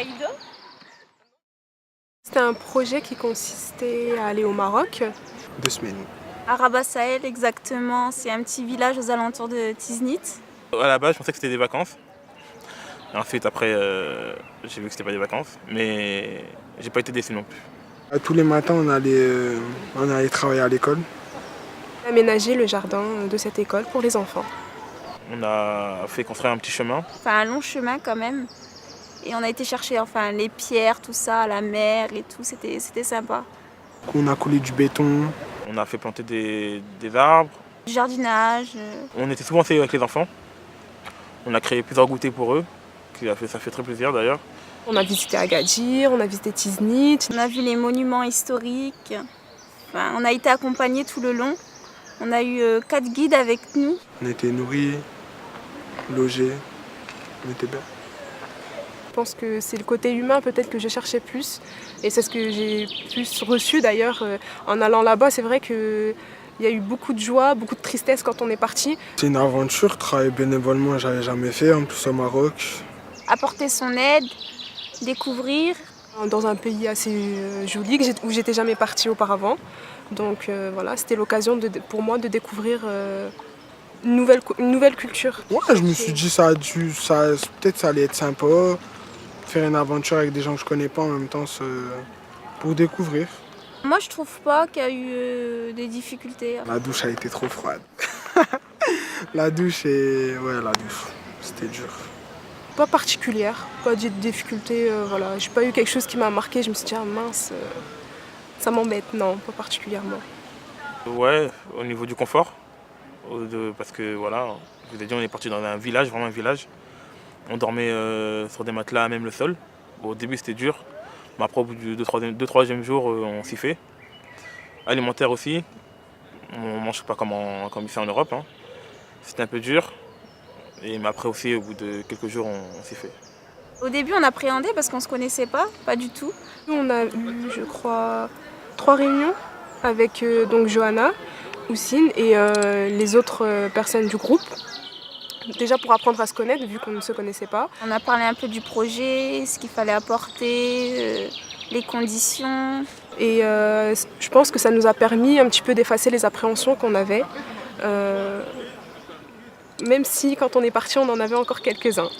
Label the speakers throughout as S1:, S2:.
S1: ido?
S2: C'était un projet qui consistait à aller au Maroc.
S3: 2 semaines.
S1: À Rabat Sahel, exactement. C'est un petit village aux alentours de Tiznit.
S4: À la base, je pensais que c'était des vacances. Et ensuite, après, j'ai vu que c'était pas des vacances. Mais j'ai pas été déçu non plus.
S3: Tous les matins, on allait travailler à l'école.
S2: Aménager le jardin de cette école pour les enfants.
S4: On a fait construire un petit chemin.
S1: Enfin, un long chemin quand même. Et on a été chercher les pierres, tout ça, la mer et tout. C'était sympa.
S3: On a coulé du béton.
S4: On a fait planter des arbres.
S1: Du jardinage.
S4: On était souvent avec les enfants. On a créé plusieurs goûters pour eux. Ça fait très plaisir d'ailleurs.
S2: On a visité Agadir, on a visité Tiznit.
S1: On a vu les monuments historiques. Enfin, on a été accompagnés tout le long. On a eu 4 guides avec nous.
S3: On était nourris, logés. On était bien.
S2: Je pense que c'est le côté humain peut-être que je cherchais plus. Et c'est ce que j'ai plus reçu d'ailleurs en allant là-bas. C'est vrai qu'il y a eu beaucoup de joie, beaucoup de tristesse quand on est parti.
S3: C'est une aventure, travailler bénévolement, j'avais jamais fait, en plus au Maroc.
S1: Apporter son aide, découvrir.
S2: Dans un pays assez joli où j'étais jamais partie auparavant. Donc voilà, c'était l'occasion pour moi de découvrir une nouvelle culture.
S3: Ouais, je me suis dit peut-être ça allait être sympa. Faire une aventure avec des gens que je connais pas en même temps pour découvrir.
S1: Moi, je trouve pas qu'il y a eu des difficultés.
S3: La douche a été trop froide. la douche, c'était dur.
S2: Pas particulière, pas de difficulté, voilà. J'ai pas eu quelque chose qui m'a marqué, je me suis dit ah mince, ça m'embête, non, pas particulièrement.
S4: Ouais, au niveau du confort. Parce que voilà, je vous ai dit, on est parti dans un village, vraiment un village. On dormait sur des matelas, même le sol. Bon, au début c'était dur, mais après au bout du 2-3e jour, on s'y fait. Alimentaire aussi, on ne mange pas comme ici en Europe. Hein. C'était un peu dur, mais après aussi au bout de quelques jours, on s'y fait.
S1: Au début, on appréhendait parce qu'on ne se connaissait pas du tout.
S2: On a eu, je crois, 3 réunions avec donc Johanna, Houssine et les autres personnes du groupe. Déjà pour apprendre à se connaître, vu qu'on ne se connaissait pas.
S1: On a parlé un peu du projet, ce qu'il fallait apporter, les conditions.
S2: Et je pense que ça nous a permis un petit peu d'effacer les appréhensions qu'on avait. Même si quand on est parti, on en avait encore quelques-uns.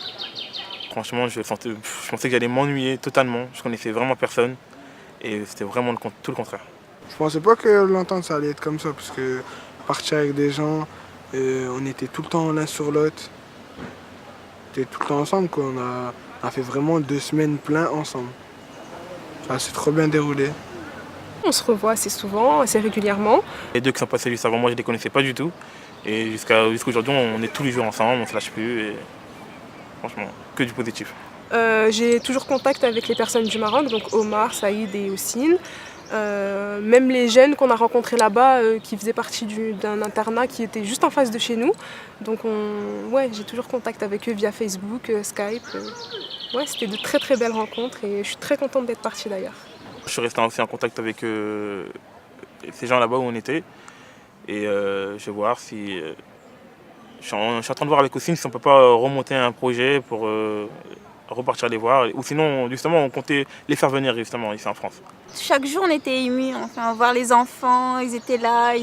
S4: Franchement, je pensais que j'allais m'ennuyer totalement. Je connaissais vraiment personne. Et c'était vraiment tout le contraire.
S3: Je pensais pas que l'entente ça allait être comme ça, parce que partir avec des gens, on était tout le temps l'un sur l'autre. On était tout le temps ensemble, quoi. On a fait vraiment 2 semaines plein ensemble. Ça s'est trop bien déroulé.
S2: On se revoit assez souvent, assez régulièrement.
S4: Les deux qui sont passés juste avant moi, je ne les connaissais pas du tout. Et jusqu'à aujourd'hui, on est tous les jours ensemble, on ne se lâche plus. Et franchement, que du positif.
S2: J'ai toujours contact avec les personnes du Maroc, donc Omar, Saïd et Houssine. Même les jeunes qu'on a rencontrés là-bas qui faisaient partie d'un internat qui était juste en face de chez nous. Donc j'ai toujours contact avec eux via Facebook, Skype. Ouais, c'était de très très belles rencontres et je suis très contente d'être partie d'ailleurs.
S4: Je suis resté aussi en contact avec ces gens là-bas où on était. Et je vais voir si... je suis en train de voir avec Houssine si on ne peut pas remonter un projet pour repartir les voir. Ou sinon, justement, on comptait les faire venir justement ici en France.
S1: Chaque jour, on était émus. Enfin, voir les enfants, ils étaient là,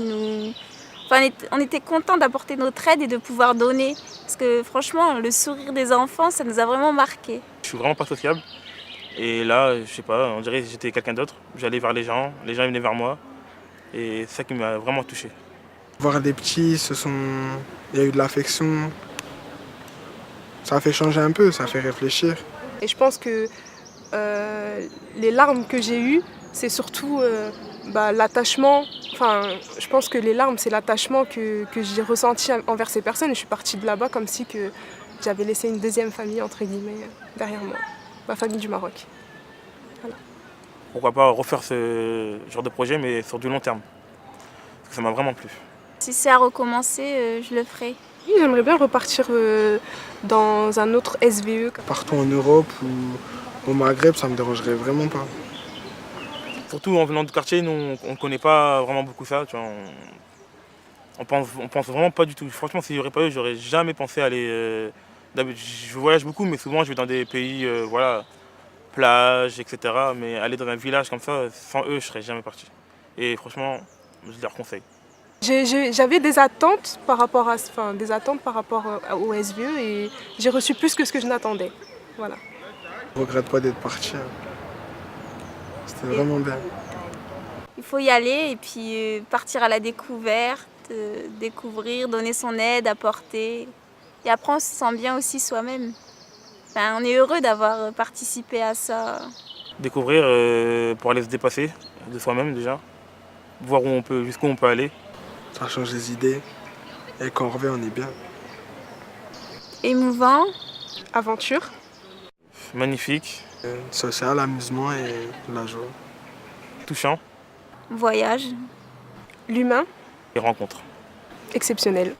S1: on était contents d'apporter notre aide et de pouvoir donner. Parce que franchement, le sourire des enfants, ça nous a vraiment marqué.
S4: Je suis vraiment pas sociable. Et là, je sais pas, on dirait que j'étais quelqu'un d'autre. J'allais vers les gens ils venaient vers moi. Et c'est ça qui m'a vraiment touché.
S3: Voir des petits, il y a eu de l'affection. Ça fait changer un peu, ça fait réfléchir.
S2: Et je pense que les larmes que j'ai eues, c'est surtout l'attachement. Enfin, je pense que les larmes, c'est l'attachement que j'ai ressenti envers ces personnes. Je suis partie de là-bas comme si que j'avais laissé une deuxième famille, entre guillemets, derrière moi. Ma famille du Maroc. Voilà.
S4: Pourquoi pas refaire ce genre de projet, mais sur du long terme. Parce que ça m'a vraiment plu.
S1: Si c'est à recommencer, je le ferai.
S2: Oui, j'aimerais bien repartir dans un autre SVE.
S3: Partout en Europe ou au Maghreb, ça me dérangerait vraiment pas.
S4: Surtout en venant du quartier, nous on ne connaît pas vraiment beaucoup ça. Tu vois, on pense vraiment pas du tout. Franchement, si j'aurais pas eu, j'aurais jamais pensé aller. Je voyage beaucoup, mais souvent je vais dans des pays plage, etc. Mais aller dans un village comme ça, sans eux, je serais jamais parti. Et franchement, je leur conseille.
S2: J'avais des attentes par rapport au SVE et j'ai reçu plus que ce que je n'attendais. Voilà.
S3: Je regrette pas d'être parti. C'était vraiment bien.
S1: Il faut y aller et puis partir à la découverte, découvrir, donner son aide, apporter. Et après, on se sent bien aussi soi-même. Enfin, on est heureux d'avoir participé à ça.
S4: Découvrir pour aller se dépasser de soi-même déjà. Voir jusqu'où on peut aller.
S3: Ça change les idées. Et quand on revient, on est bien.
S1: Émouvant.
S2: Aventure.
S4: Magnifique.
S3: Social, amusement et la joie.
S4: Touchant.
S1: Voyage.
S2: L'humain.
S4: Et rencontre.
S2: Exceptionnel.